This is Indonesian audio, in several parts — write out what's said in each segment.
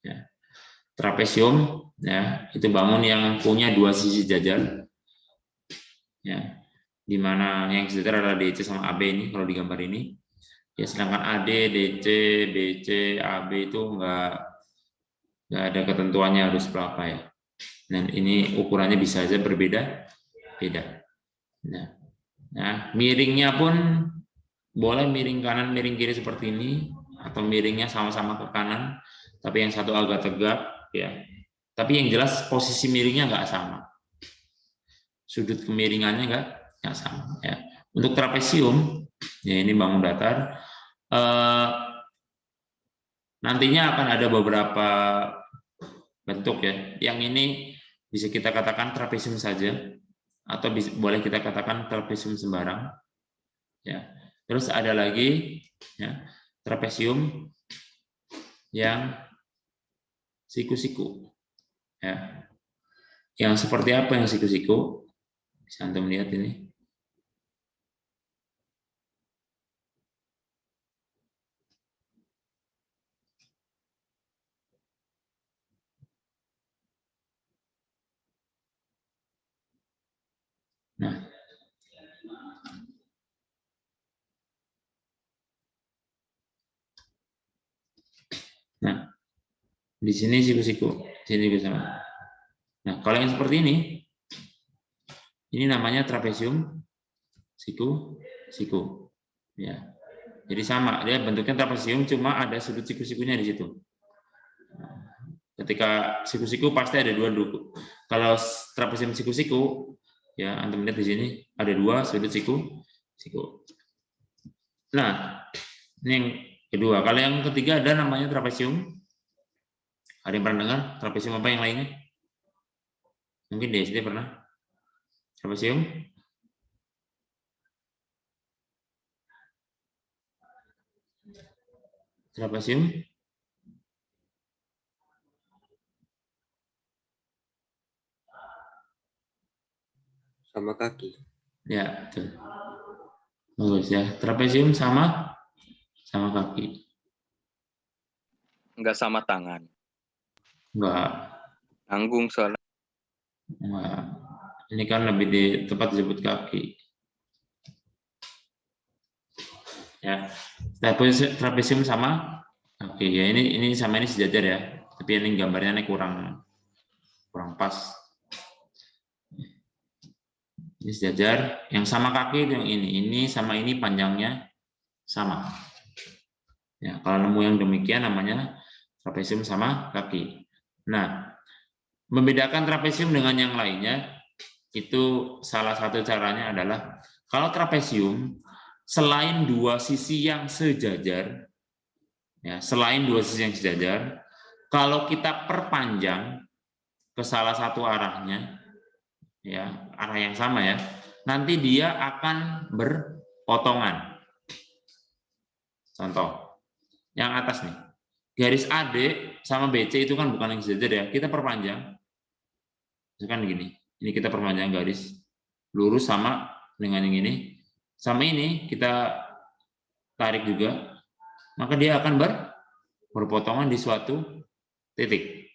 Ya. Trapesium, ya, itu bangun yang punya dua sisi sejajar, ya, di mana yang sejajar adalah DC sama AB ini kalau di gambar ini. Ya, sedangkan AD, DC, BC, AB itu nggak ada ketentuannya harus berapa ya. Dan ini ukurannya bisa saja berbeda, beda. Nah, miringnya pun boleh miring kanan, miring kiri seperti ini, atau miringnya sama-sama ke kanan, tapi yang satu agak tegak, ya. Tapi yang jelas posisi miringnya nggak sama, sudut kemiringannya nggak sama. Ya. Untuk trapesium, ya ini bangun datar. Nantinya akan ada beberapa bentuk ya. Yang ini bisa kita katakan trapesium saja, atau boleh kita katakan trapesium sembarang. Ya. Terus ada lagi ya, trapesium yang siku-siku. Ya. Yang seperti apa yang siku-siku? Bisa Anda melihat ini. Nah, di sini siku-siku, sini juga sama. Nah, kalau yang seperti ini namanya trapesium siku-siku. Ya, jadi sama, dia bentuknya trapesium, cuma ada sudut siku-sikunya di situ. Ketika siku-siku pasti ada dua duku. Kalau trapesium siku-siku, ya Anda melihat di sini ada dua sudut siku. Nah, ini yang kedua. Kalau yang ketiga ada namanya trapesium. Ada yang pernah dengar trapesium apa yang lainnya? Mungkin di SD pernah. Trapesium? Trapesium? Sama kaki. Ya, betul. Bagus ya. Trapesium sama kaki. Enggak sama tangan. Enggak. Tanggung soalnya. Enggak. Ini kan lebih tepat disebut kaki. Ya. Trapesium sama kaki. Ya, ini sama ini sejajar ya. Tapi ini gambarnya ini kurang pas. Ini sejajar. Yang sama kaki itu yang ini. Ini sama ini panjangnya sama. Ya, kalau nemu yang demikian namanya trapesium sama kaki. Nah, membedakan trapesium dengan yang lainnya itu salah satu caranya adalah kalau trapesium selain dua sisi yang sejajar, ya, selain dua sisi yang sejajar, kalau kita perpanjang ke salah satu arahnya, ya, arah yang sama ya, nanti dia akan berpotongan. Contoh, yang atas nih, garis AD sama BC itu kan bukan yang sejajar ya, kita perpanjang, misalkan gini, ini kita perpanjang garis lurus sama dengan yang ini, sama ini kita tarik juga, maka dia akan berpotongan di suatu titik.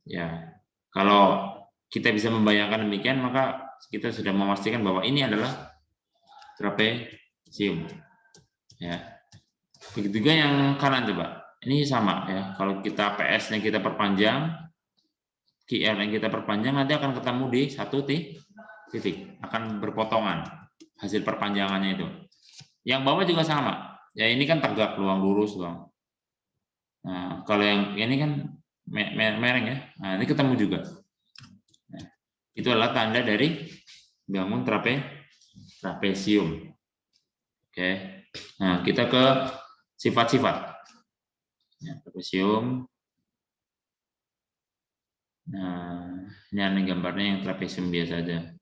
Ya, kalau kita bisa membayangkan demikian, maka kita sudah memastikan bahwa ini adalah trapesium. Ya, begitu juga yang kanan coba. Ini sama ya. Kalau kita PS-nya kita perpanjang, QR yang kita perpanjang nanti akan ketemu di satu titik, akan berpotongan hasil perpanjangannya itu. Yang bawah juga sama. Ya ini kan tegak luang lurus bang. Nah, kalau yang ini kan mereng ya. Nah, ini ketemu juga. Nah, itu adalah tanda dari bangun trapesium. Oke. Nah, kita ke sifat-sifat. Ya, trapesium. Nah, ini ada gambarnya yang trapesium biasa aja.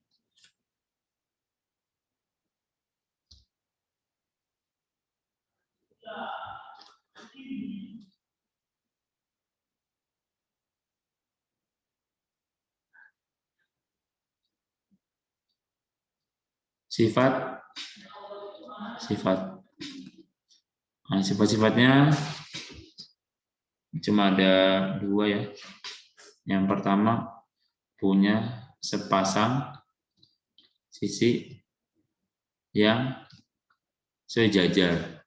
Sifat. Nah, sifat-sifatnya cuma ada dua ya. Yang pertama punya sepasang sisi yang sejajar,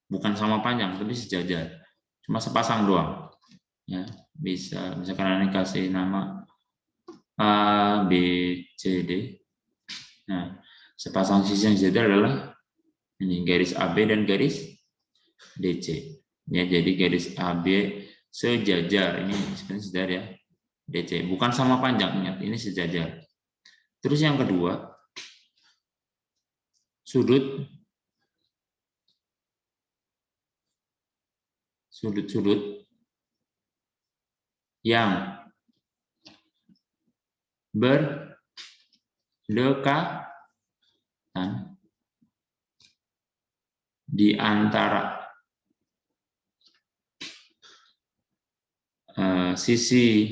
bukan sama panjang tapi sejajar, cuma sepasang doang ya. Bisa misalkan ini kasih nama A, B, C, D. Nah, sepasang sisi yang sejajar adalah ini garis AB dan garis DC ya. Jadi garis AB sejajar, ini sebenarnya sejajar ya, DC bukan sama panjang, ingat ini sejajar. Terus yang kedua, sudut-sudut yang berdekatan di antara sisi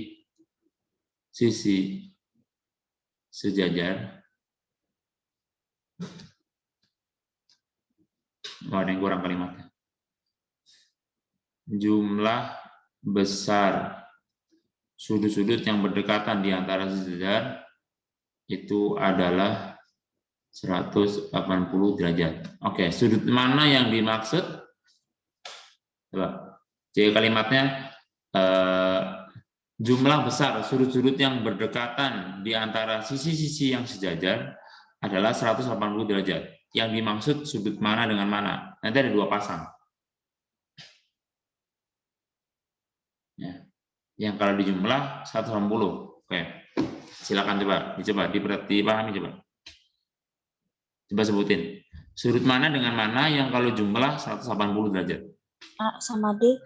sejajar. Ada yang kurang kalimatnya. Jumlah besar sudut-sudut yang berdekatan di antara sejajar itu adalah 180 derajat. Oke, sudut mana yang dimaksud? Coba. Jadi kalimatnya jumlah besar sudut-sudut yang berdekatan di antara sisi-sisi yang sejajar adalah 180 derajat. Yang dimaksud sudut mana dengan mana? Nanti ada dua pasang. Ya. Yang kalau dijumlah 180. Oke. Silakan dicoba dipahami coba. Coba sebutin. Sudut mana dengan mana yang kalau jumlah 180 derajat? A sama D.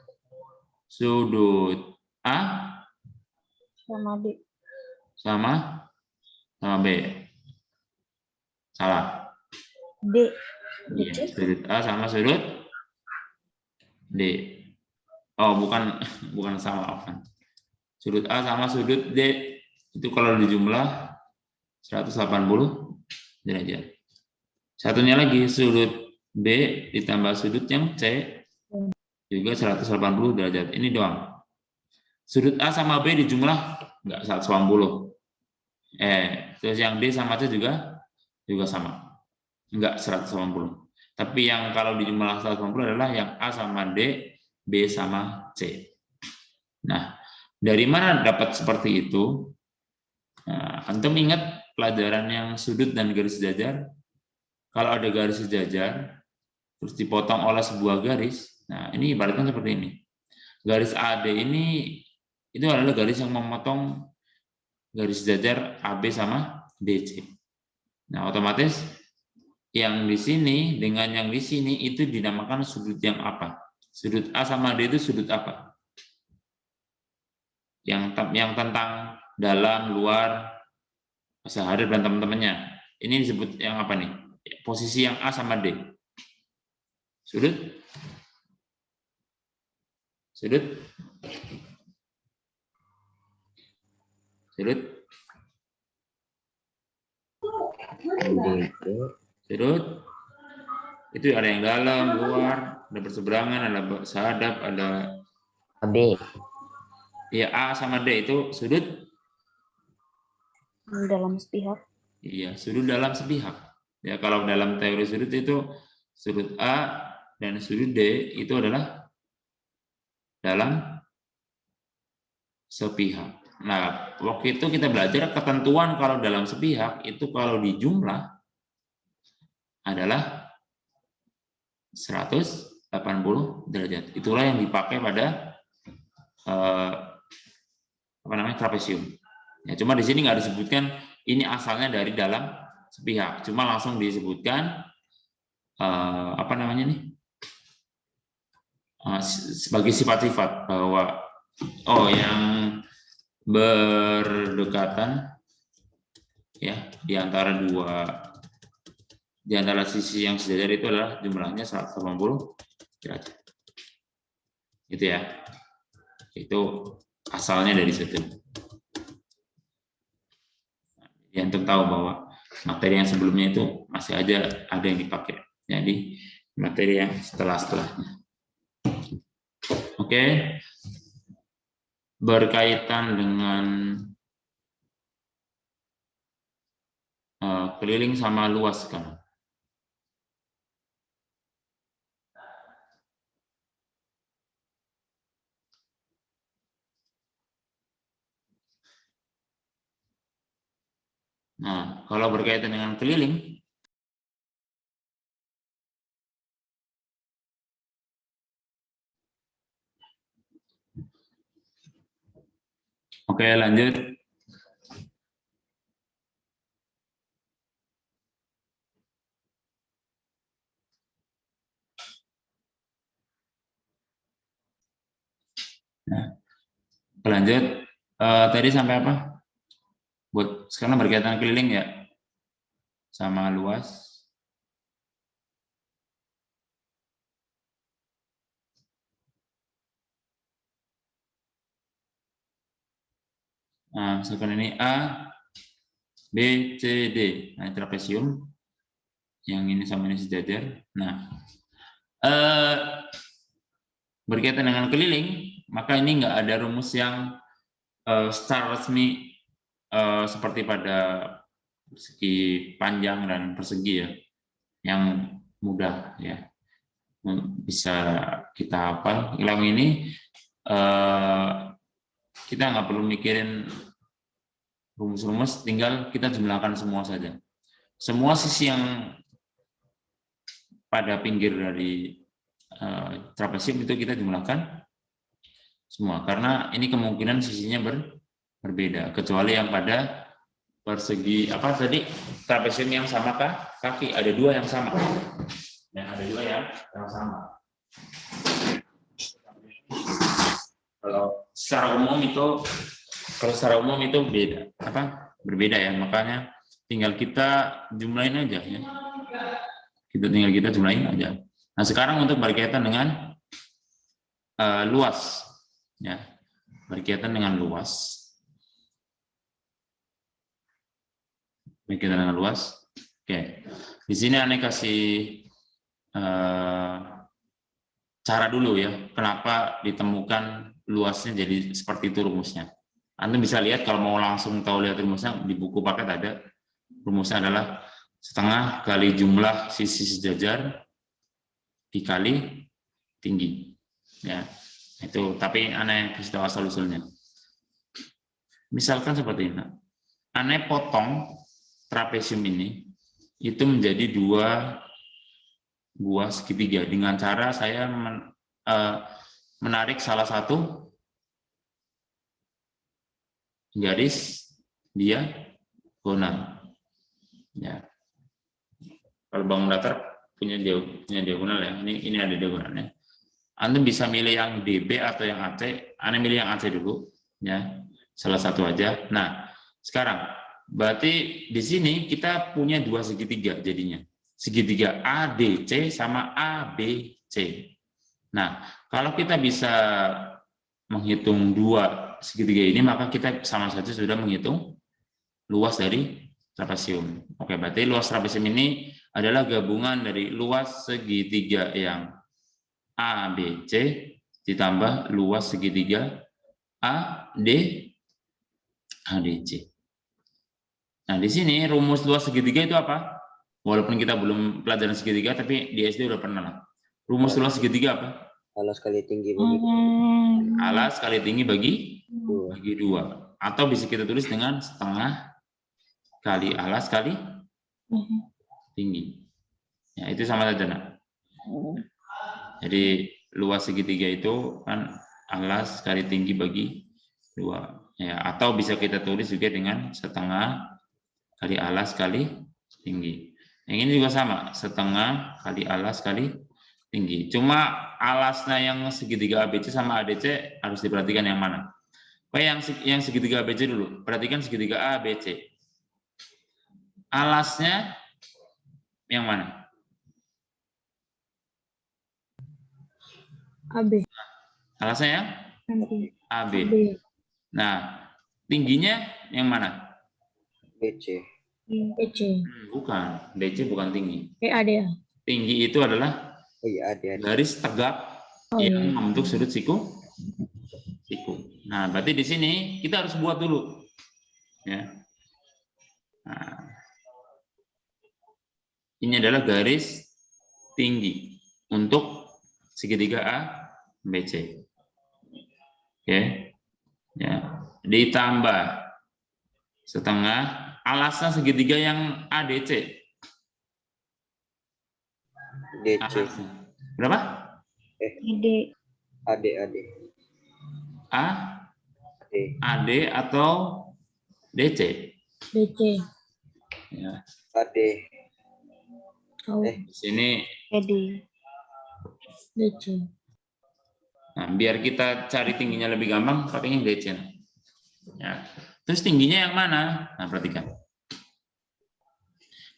Sudut A Sama D. sama B. Salah. D. Iya, sudut A sama sudut D. Oh, bukan sama, kan. Sudut A sama sudut D itu kalau dijumlah 180 derajat. Satunya lagi sudut B ditambah sudut yang C juga 180 derajat. Ini doang. Sudut A sama B dijumlah enggak 180. Terus yang D sama C juga sama. Enggak 180. Tapi yang kalau dijumlah 180 adalah yang A sama D, B sama C. Nah, dari mana dapat seperti itu? Nah, antum ingat pelajaran yang sudut dan garis sejajar? Kalau ada garis sejajar, terus dipotong oleh sebuah garis, nah ini ibaratkan seperti ini. Garis AD ini itu adalah garis yang memotong garis sejajar AB sama DC. Nah, otomatis yang di sini dengan yang di sini itu dinamakan sudut yang apa? Sudut A sama D itu sudut apa? Yang tentang dalam, luar, sehadap dan teman-temannya. Ini disebut yang apa nih? Posisi yang A sama D. Sudut? Sudut? Sudut? Sudut? Itu ada yang dalam, luar, ada berseberangan, ada sehadap, ada AB. Ya, A sama D itu sudut Dalam sepihak. Iya, sudut dalam sepihak. Ya, kalau dalam teori sudut itu sudut A dan sudut D itu adalah dalam sepihak. Nah, waktu itu kita belajar ketentuan kalau dalam sepihak itu kalau dijumlah adalah 180 derajat. Itulah yang dipakai pada trapesium. Ya, cuma di sini nggak disebutkan ini asalnya dari dalam sepihak, cuma langsung disebutkan sebagai sifat-sifat bahwa yang berdekatan ya di antara sisi yang sejajar itu adalah jumlahnya 180 derajat. Gitu ya. Itu asalnya dari situ. Ya, untuk tahu bahwa materi yang sebelumnya itu masih ada yang dipakai. Jadi materi yang setelahnya. Oke. berkaitan dengan keliling sama luas kan. Nah, kalau berkaitan dengan keliling, oke, lanjut. Nah, lanjut. Tadi sampai apa? Buat sekarang berkaitan keliling ya, sama luas. Nah, sekarang ini A, B, C, D. Nah, trapesium. Yang ini sama ini sejajar. Nah, berkaitan dengan keliling, maka ini nggak ada rumus yang secara resmi seperti pada persegi panjang dan persegi ya, yang mudah ya, bisa kita hafal. Yang ini kita nggak perlu mikirin rumus-rumus, tinggal kita jumlahkan semua saja. Semua sisi yang pada pinggir dari trapesium itu kita jumlahkan semua, karena ini kemungkinan sisinya berbeda, kecuali yang pada persegi apa tadi, trapesium yang sama kaki, ada dua yang sama. Dan ada dua yang sama. Kalau secara umum itu beda, berbeda ya, makanya tinggal kita jumlahin aja ya. Kita jumlahin aja. Nah, sekarang untuk berkaitan dengan luas ya. Berkaitan dengan luas. Berkaitan dengan luas. Oke. Di sini Ane kasih cara dulu ya, kenapa ditemukan luasnya jadi seperti itu rumusnya. Anda bisa lihat kalau mau langsung tahu lihat rumusnya di buku paket ada. Rumusnya adalah setengah kali jumlah sisi sejajar dikali tinggi. Ya, itu. Tapi Ane kasih tahu asal usulnya. Misalkan seperti ini. Ane potong trapesium ini itu menjadi dua buah segitiga dengan cara saya menarik salah satu garis diagonal. Ya. Kalau bangun datar punya diagonal ya. Ini ada diagonalnya. Anda bisa milih yang DB atau yang AC. Anda milih yang AC dulu ya. Salah satu aja. Nah, sekarang berarti di sini kita punya dua segitiga jadinya. Segitiga ADC sama ABC. Nah, kalau kita bisa menghitung dua segitiga ini, maka kita sama saja sudah menghitung luas dari trapesium. Oke, berarti luas trapesium ini adalah gabungan dari luas segitiga yang ABC ditambah luas segitiga ADC. Nah, di sini rumus luas segitiga itu apa? Walaupun kita belum pelajaran segitiga, tapi di SD udah pernah lah. Rumus luas segitiga apa? Alas kali tinggi bagi alas kali tinggi bagi 2. Atau bisa kita tulis dengan setengah kali alas kali tinggi. Ya, itu sama saja, nak. Jadi luas segitiga itu kan alas kali tinggi bagi 2. Ya, atau bisa kita tulis juga dengan setengah kali alas kali tinggi. Yang ini juga sama, setengah kali alas kali tinggi. Cuma alasnya yang segitiga ABC sama ADC harus diperhatikan yang mana. Oke, yang segitiga ABC dulu. Perhatikan segitiga ABC. Alasnya yang mana? AB. Alasnya yang AB. Nah, tingginya yang mana? BC. BC. Bukan, DC bukan tinggi. AD ya. Tinggi itu adalah Oh iya, ada. garis tegak yang membentuk sudut siku. Nah, berarti di sini kita harus buat dulu. Ya. Nah, ini adalah garis tinggi untuk segitiga ABC. Oke. Ya. Ditambah setengah alasnya segitiga yang ADC. DC. Alasnya. Berapa? D. AD. A, AD. AD atau DC? DC. Ya. AD. Oh, Di sini, D. DC. nah, biar kita cari tingginya lebih gampang, pakainya DC. Ya. Terus tingginya yang mana? Nah, perhatikan.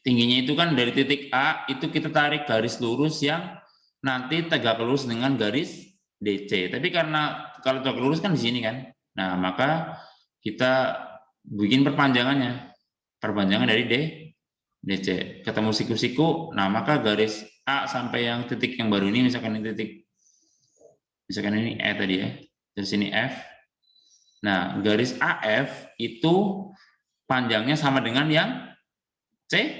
Tingginya itu kan dari titik A, itu kita tarik garis lurus yang nanti tegak lurus dengan garis DC. Tapi karena kalau tegak lurus kan di sini kan. Nah, maka kita bikin perpanjangannya. Perpanjangan dari DC. Ketemu siku-siku, nah maka garis A sampai yang titik yang baru ini, misalkan ini titik, misalkan ini E tadi ya, dari sini F. Nah, garis AF itu panjangnya sama dengan yang CE.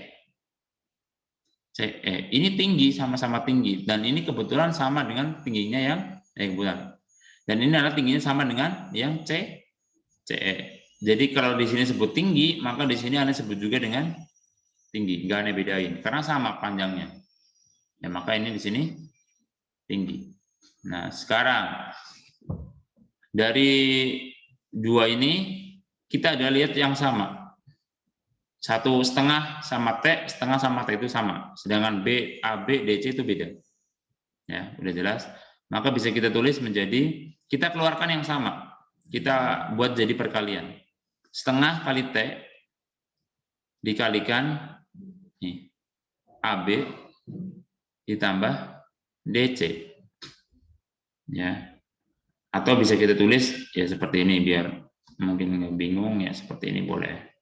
Ini tinggi, sama-sama tinggi, dan ini kebetulan sama dengan tingginya yang kebetulan. Dan ini adalah tingginya sama dengan yang CE. Jadi kalau di sini sebut tinggi, maka di sini Anda sebut juga dengan tinggi, nggak Anda bedain karena sama panjangnya. Ya, maka ini di sini tinggi. Nah, sekarang dari dua ini kita ada lihat yang sama. 1,5 sama T, setengah sama T itu sama. Sedangkan B, AB, DC itu beda. Ya, udah jelas. Maka bisa kita tulis menjadi, kita keluarkan yang sama. Kita buat jadi perkalian. Setengah kali T dikalikan nih, AB ditambah DC. Ya. Atau bisa kita tulis ya seperti ini biar mungkin bingung ya, seperti ini boleh.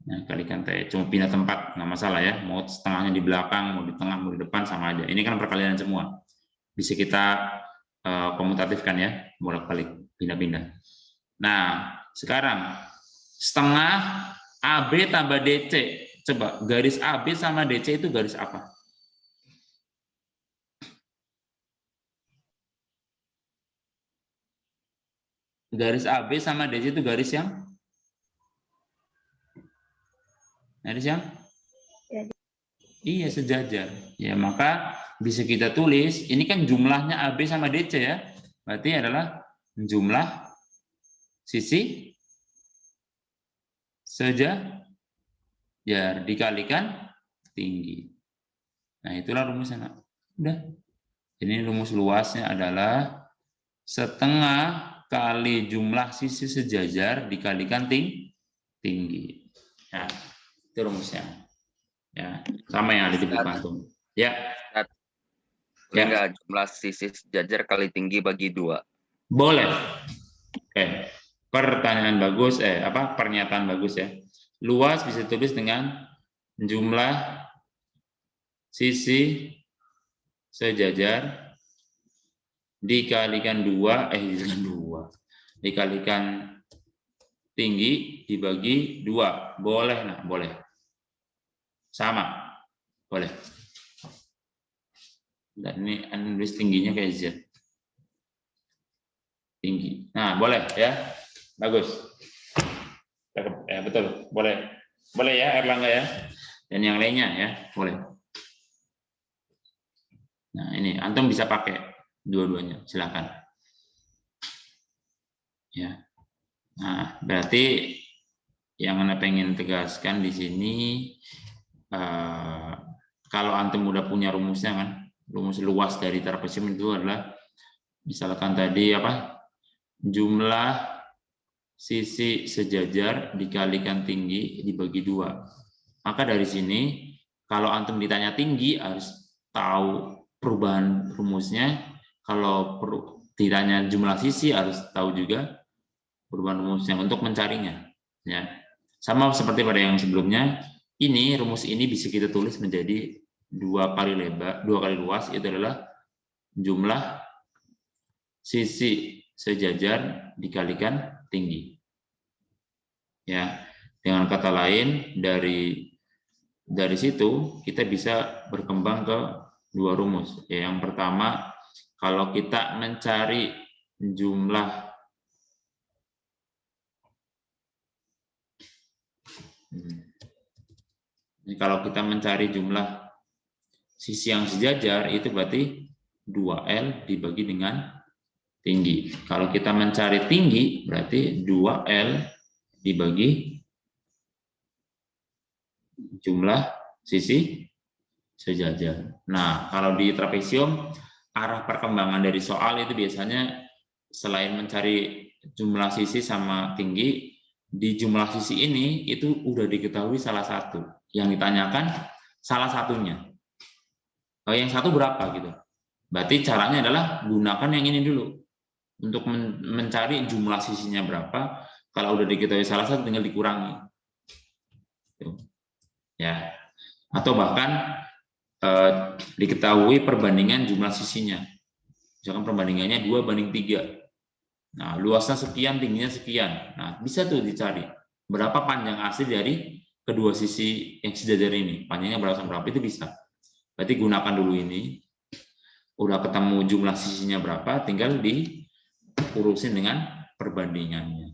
Nah, kalikan T, cuma pindah tempat, nggak masalah ya. Mau setengahnya di belakang, mau di tengah, mau di depan, sama aja. Ini kan perkalian semua. Bisa kita komutatifkan ya, bolak-balik, pindah-pindah. Nah, sekarang setengah AB tambah DC. Coba, garis AB sama DC itu garis apa? Garis AB sama DC itu garis yang? Garis yang? Iya, sejajar. Ya, maka bisa kita tulis, ini kan jumlahnya AB sama DC ya. Berarti adalah jumlah sisi sejajar dikalikan tinggi. Nah, itulah rumusnya. Udah. Ini rumus luasnya adalah setengah kali jumlah sisi sejajar dikalikan tinggi. Nah, itu rumusnya. Ya, sama yang ada di buku antum. Ya. Boleh nggak jumlah sisi sejajar kali tinggi bagi 2? Boleh. Oke. Pertanyaan bagus, pernyataan bagus ya. Luas bisa ditulis dengan jumlah sisi sejajar dikalikan 2, dikalikan tinggi dibagi 2. Boleh, nah, boleh. Sama. Boleh. Dan ini nulis tingginya kayak Z. Tinggi. Nah, boleh ya. Bagus. Ya, betul. Boleh. Boleh ya, Erlangga ya. Dan yang lainnya ya, boleh. Nah, ini antum bisa pakai dua-duanya, silakan. Ya. Nah, berarti yang Anda pengen tegaskan di sini, kalau antum udah punya rumusnya kan, rumus luas dari trapesium itu adalah misalkan tadi jumlah sisi sejajar dikalikan tinggi dibagi 2. Maka dari sini kalau antum ditanya tinggi harus tahu perubahan rumusnya, kalau ditanya jumlah sisi harus tahu juga perubahan rumusnya untuk mencarinya ya. Sama seperti pada yang sebelumnya, ini rumus ini bisa kita tulis menjadi 2 kali luas, itu adalah jumlah sisi sejajar dikalikan tinggi. Ya, dengan kata lain dari situ kita bisa berkembang ke dua rumus. Ya, yang pertama, kalau kita mencari jumlah kalau kita mencari jumlah sisi yang sejajar, itu berarti 2L dibagi dengan tinggi. Kalau kita mencari tinggi, berarti 2L dibagi jumlah sisi sejajar. Nah, kalau di trapesium, arah perkembangan dari soal itu biasanya selain mencari jumlah sisi sama tinggi, di jumlah sisi ini itu udah diketahui salah satu. Yang ditanyakan salah satunya. Yang satu berapa gitu. Berarti caranya adalah gunakan yang ini dulu. Untuk mencari jumlah sisinya berapa, kalau udah diketahui salah satu tinggal dikurangi. Ya. Atau bahkan diketahui perbandingan jumlah sisinya. Misalkan perbandingannya 2:3. Nah, luasnya sekian, tingginya sekian. Nah, bisa tuh dicari berapa panjang asli dari kedua sisi yang sejajar ini. Panjangnya berapa sampai berapa itu bisa. Berarti gunakan dulu ini. Udah ketemu jumlah sisinya berapa, tinggal diurusin dengan perbandingannya.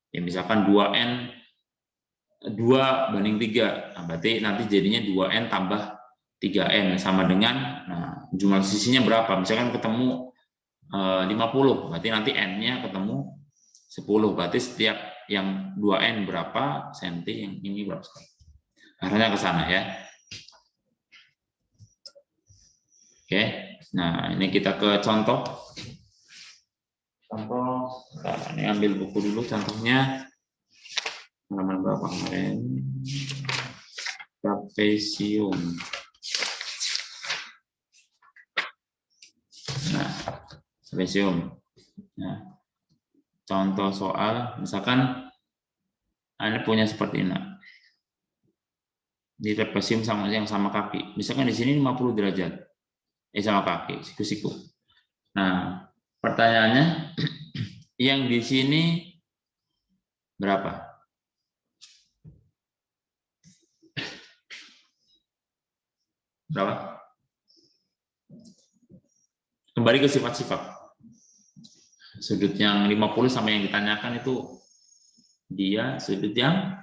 Ya, misalkan 2N 2:3. Nah, berarti nanti jadinya 2N tambah 3N sama dengan jumlah sisinya berapa? Misalkan ketemu 50, berarti nanti N-nya ketemu 10. Berarti setiap yang 2N berapa senti, yang ini berapa senti. Arahnya ke sana ya. Oke, nah ini kita ke contoh. Nah, ini ambil buku dulu contohnya. Halaman berapa kemarin? Trapesium. Nah, trapesium. Nah, contoh soal, misalkan Anda punya seperti ini. Di trapesium sama yang sama kaki. Misalkan di sini 50 derajat. Sama kaki, siku-siku. Nah, pertanyaannya yang di sini berapa? Berapa? Kembali ke sifat-sifat. Sudut yang 50 sama yang ditanyakan itu dia sudut yang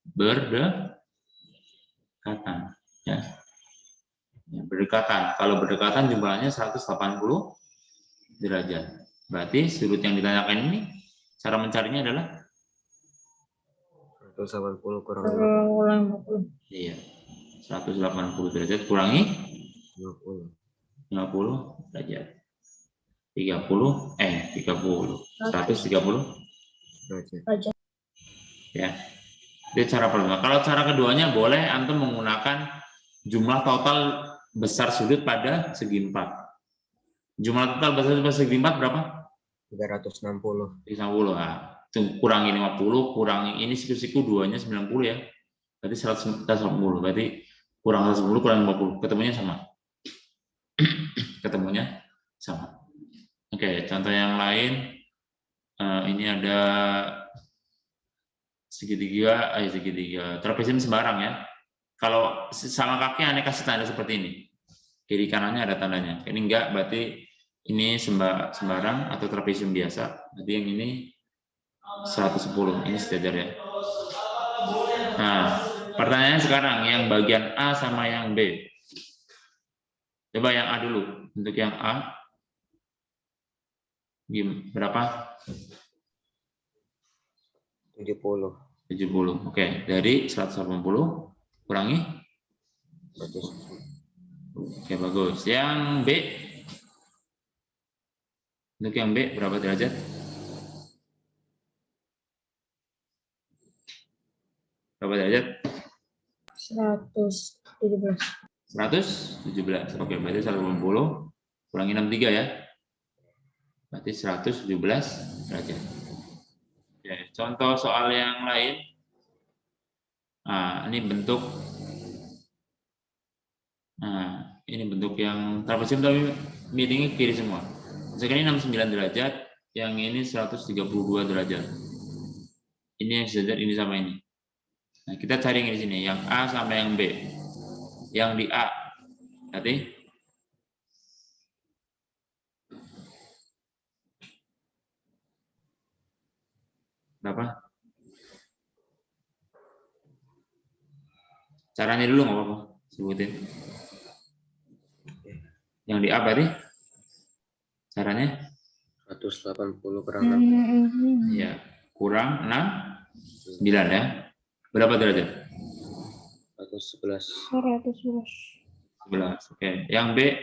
berdekatan. Ya. Berdekatan. Kalau berdekatan jumlahnya 180 derajat. Berarti sudut yang ditanyakan ini cara mencarinya adalah 180 kurang 50. Iya. 180 derajat kurangi 50 derajat. 130 derajat. Ya. Itu cara pertama. Kalau cara keduanya boleh antum menggunakan jumlah total besar sudut pada segi 4. Jumlah total besar sudut pada segi 4 berapa? 360. 360. Nah, kurangi 50, kurangi ini siku-siku 2-nya 90 ya. Berarti 180. Berarti kurang 110 kurang 50. Ketemunya sama. Ketemunya sama. Oke, contoh yang lain. Ini ada segitiga trapesium sembarang ya. Kalau sama kaki Anda kasih tanda seperti ini. Kiri kanannya ada tandanya. Ini enggak, berarti ini sembarang atau trapesium biasa. Berarti yang ini 110, ini sejajar ya. Nah, pertanyaannya sekarang yang bagian A sama yang B. Coba yang A dulu. Untuk yang A berapa? 70. 70. Oke, dari 180 kurangi 100. Oke, bagus. Yang B. Untuk yang B berapa derajat? Berapa derajat? 117. 117. Oke, berarti 180 kurangi 63 ya. Berarti 117 derajat. Oke, contoh soal yang lain. Nah, ini bentuk yang trapesium tapi miringnya kiri semua. Misalkan ini 69 derajat, yang ini 132 derajat. Ini yang sejajar, ini sama ini. Nah, kita cari yang di sini, yang A sama yang B. Yang di A, berarti berapa? Caranya dulu nggak apa-apa, sebutin. Yang di A berarti caranya? 180 kurang 6. Ya, kurang 6, 9 ya. Berapa derajat? 111. 11. Oke. Yang B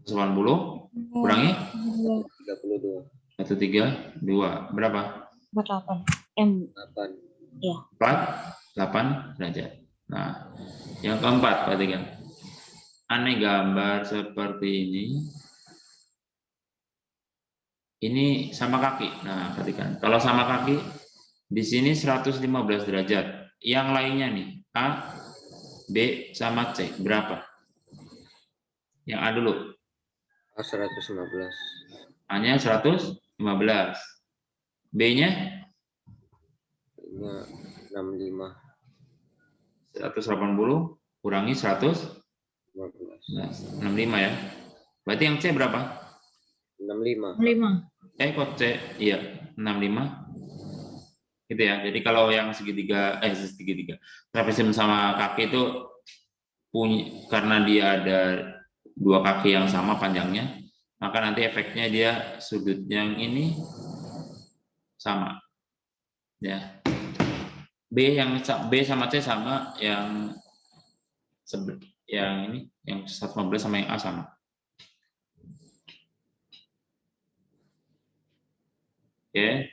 180 kurangi 32. 132. Berapa? 48. 8. 8 derajat. Nah, yang keempat perhatikan. Aneh gambar seperti ini. Ini sama kaki. Nah, perhatikan. Kalau sama kaki, di sini 115 derajat. Yang lainnya nih, A, B, sama C. Berapa? Yang A dulu. A 115. A-nya 115. B-nya? Ini 65. 180 kurangi 115. 65 ya. Berarti yang C berapa? 65. 5. Kok C? Iya, 65. Gitu ya. Jadi kalau yang segitiga trapesium sama kaki itu punya, karena dia ada dua kaki yang sama panjangnya, maka nanti efeknya dia sudut yang ini sama. Ya. B sama C sama, yang ini yang 115 sama yang A sama. Oke.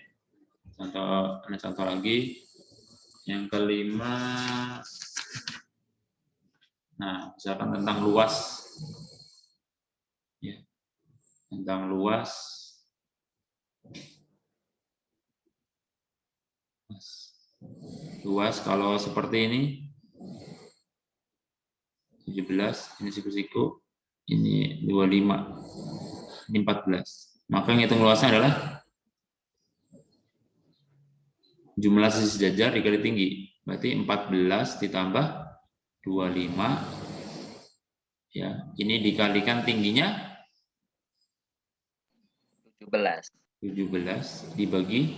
Ada contoh lagi. Yang kelima. Nah, misalkan tentang luas. Ya. Tentang luas. Luas kalau seperti ini 17, ini siku-siku, ini 25, ini 14. Maka yang hitung luasnya adalah jumlah sisi sejajar dikali tinggi. Berarti 14 ditambah 25. Ya, ini dikalikan tingginya 17 dibagi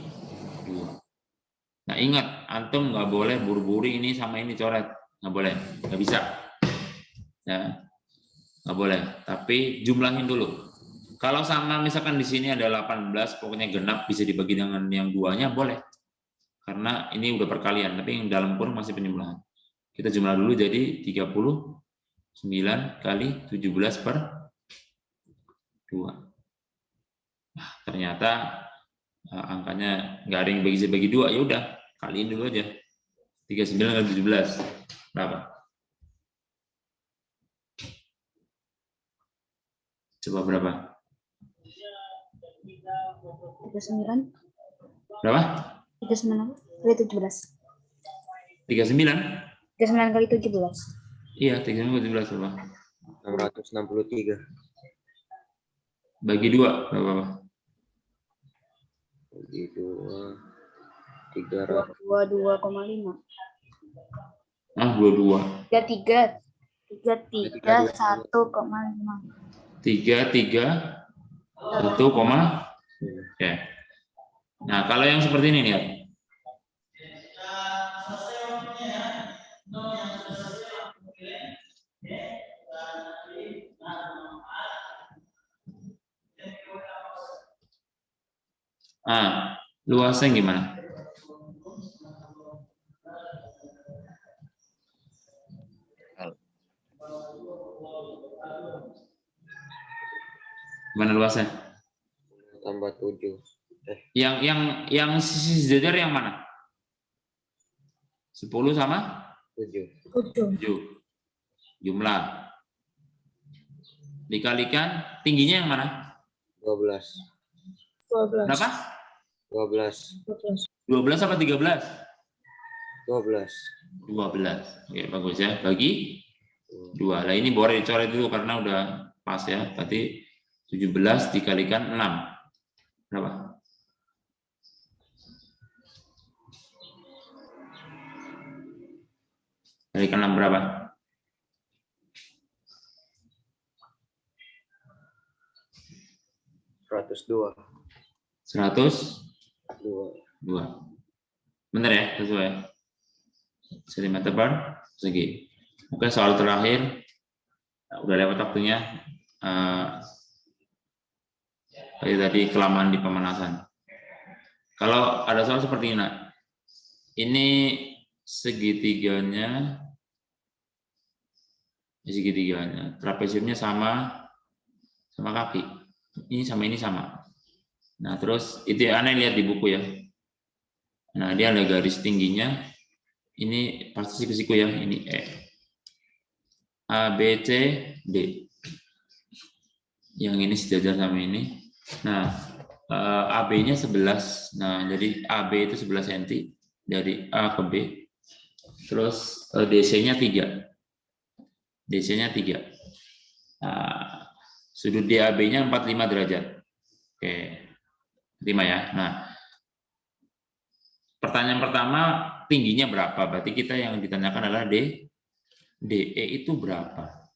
2. Nah, ingat, antum nggak boleh buru-buru ini sama ini coret. Nggak boleh, nggak bisa. Ya, nggak boleh. Tapi jumlahin dulu. Kalau sama misalkan di sini ada 18, pokoknya genap bisa dibagi dengan yang duanya, boleh. Karena ini udah perkalian, tapi yang dalam kurung masih penjumlahan. Kita jumlah dulu jadi 39 kali 17 per 2. Nah, ternyata angkanya nggak ada yang bagi 2, ya udah kaliin dulu aja. 39 kali 17 berapa? Coba berapa? 39. Berapa? 39 kali 17. 39? 39 kali 17. Iya, 39 kali 17 berapa? 663. Bagi 2 berapa? Bagi 2. 300. 22,5. 22. 33 1,5. 1, ya. Nah, kalau yang seperti ini lihat. Luasnya gimana? Gimana luasnya? Tambah 7. Yang sisi sejajar yang mana? 10 sama 7. 7. Jumlah. Dikalikan tingginya yang mana? 12. Berapa? 12. 12 apa 13? 12. 12. Oke, bagus ya. Bagi 2. Lah ini boleh dicoret dulu karena udah pas ya. Berarti 17 dikalikan 6. Berapa? Kalikan 6 berapa? 102. 102. Benar ya, sesuai. Sentimeter per segi. Oke, soal terakhir. Udah lewat waktunya. Tadi kelamaan di pemanasan. Kalau ada soal seperti ini, ini segitiganya, trapesiumnya sama kaki. Ini sama. Nah, terus itu ya aneh lihat di buku ya. Nah, dia ada garis tingginya. Ini pasti siku-siku ya. Ini E. A, B, C, D. Yang ini sejajar sama ini. Nah, AB-nya 11. Nah, jadi AB itu 11 cm dari A ke B. Terus DC-nya 3. DC-nya 3. Nah, sudut DAB-nya 45 derajat. Oke. 5 ya. Nah, pertanyaan pertama, tingginya berapa? Berarti kita yang ditanyakan adalah DE itu berapa?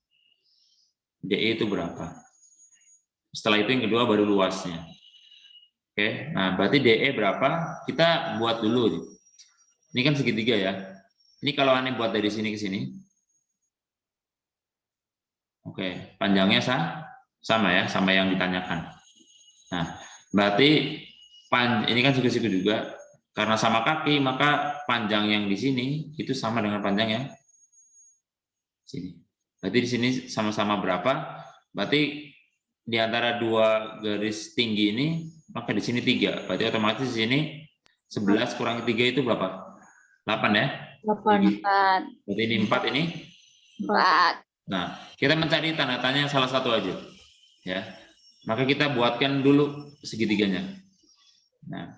DE itu berapa? Setelah itu yang kedua baru luasnya. Oke, nah berarti DE berapa? Kita buat dulu. Ini kan segitiga ya. Ini kalau aneh buat dari sini ke sini. Oke, panjangnya sama ya, sama yang ditanyakan. Nah, berarti ini kan siku-siku juga. Karena sama kaki, maka panjang yang di sini itu sama dengan panjang yang sini. Berarti di sini sama-sama berapa? Berarti di antara dua garis tinggi ini, maka di sini 3. Berarti otomatis di sini 11 kurangi 3 itu berapa? 8 ya? 8. Berarti ini 4 ini? 4. Nah, kita mencari tanda tanya salah satu aja. Ya. Maka kita buatkan dulu segitiganya. Nah,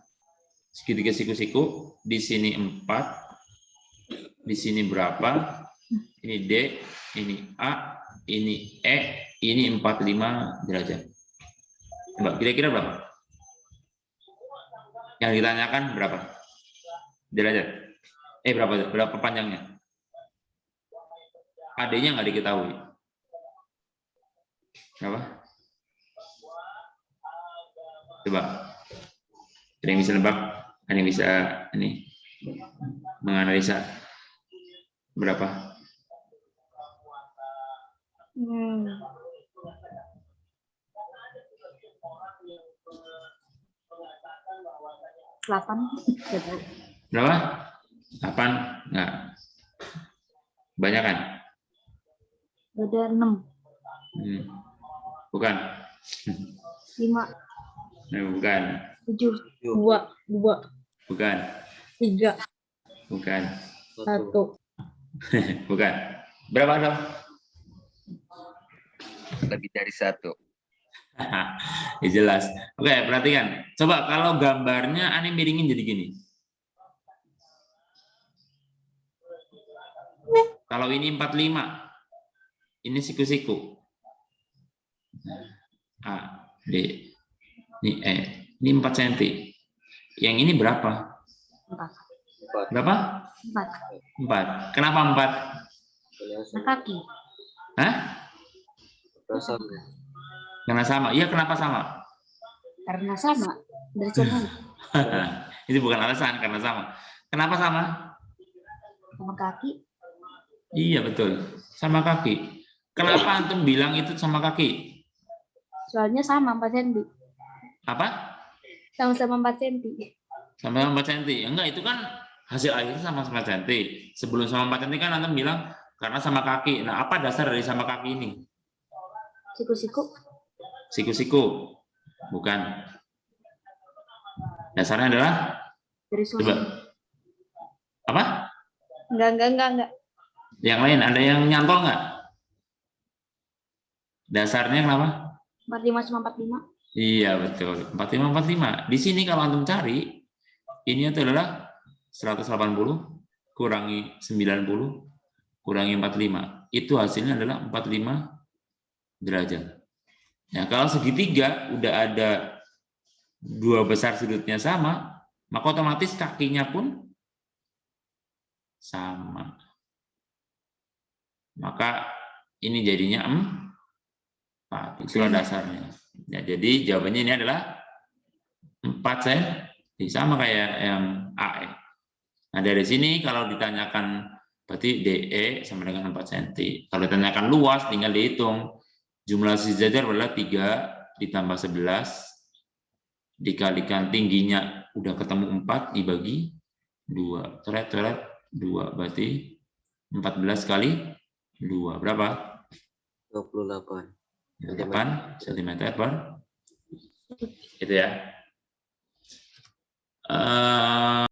segitiga siku-siku, di sini 4, di sini berapa? Ini D, ini A, ini E, ini 45 derajat. Coba kira-kira berapa? Yang ditanyakan berapa derajat? Berapa panjangnya? AD-nya nggak diketahui. Berapa? Coba. Ada yang bisa nebak? Ada yang bisa ini menganalisa berapa? 8. Berapa? 8? Enggak. Banyak kan? Ada 6. Bukan. 5. Bukan. 7. 2. Bukan. 3. Bukan. 1. Bukan. Berapa dong? Lebih dari 1. Ya jelas. Oke, perhatikan. Coba kalau gambarnya aneh miringin jadi gini. Kalau ini 45. Ini siku-siku. A, D, ini E. Ini 4 cm. Yang ini berapa? 4. Berapa? 4. 4. Kenapa 4? Kaki. Hah? Karena sama. Iya, kenapa sama? Karena sama. Dari sana. Itu bukan alasan, karena sama. Kenapa sama? Sama kaki. Iya, betul. Sama kaki. Kenapa antum bilang itu sama kaki? Soalnya sama 4 cm. Apa? Sama-sama 4 cm. Sama 4 cm. Enggak, itu kan hasil akhirnya sama 4 cm. Sebelum sama 4 cm kan antum bilang karena sama kaki. Nah, apa dasar dari sama kaki ini? Siku-siku. Siku-siku. Bukan. Dasarnya adalah? Dari sana. Coba. Apa? Enggak. Yang lain, ada yang nyantol nggak? Dasarnya kenapa? 45 sama 45. Iya, betul. 45. Di sini kalau antum cari, ini itu adalah 180 kurangi 90 kurangi 45. Itu hasilnya adalah 45 derajat. Nah, kalau segitiga udah ada dua besar sudutnya sama, maka otomatis kakinya pun sama. Maka ini jadinya 4. Itulah dasarnya. Ya, jadi jawabannya ini adalah 4 cm. Sama kayak yang A. Nah, dari sini kalau ditanyakan berarti DE sama dengan 4 cm. Kalau ditanyakan luas tinggal dihitung. Jumlah sisi jajar adalah 3 ditambah 11 dikalikan tingginya udah ketemu 4 dibagi 2. Coret 2 berarti 14 kali 2 berapa? 28 cm per itu ya.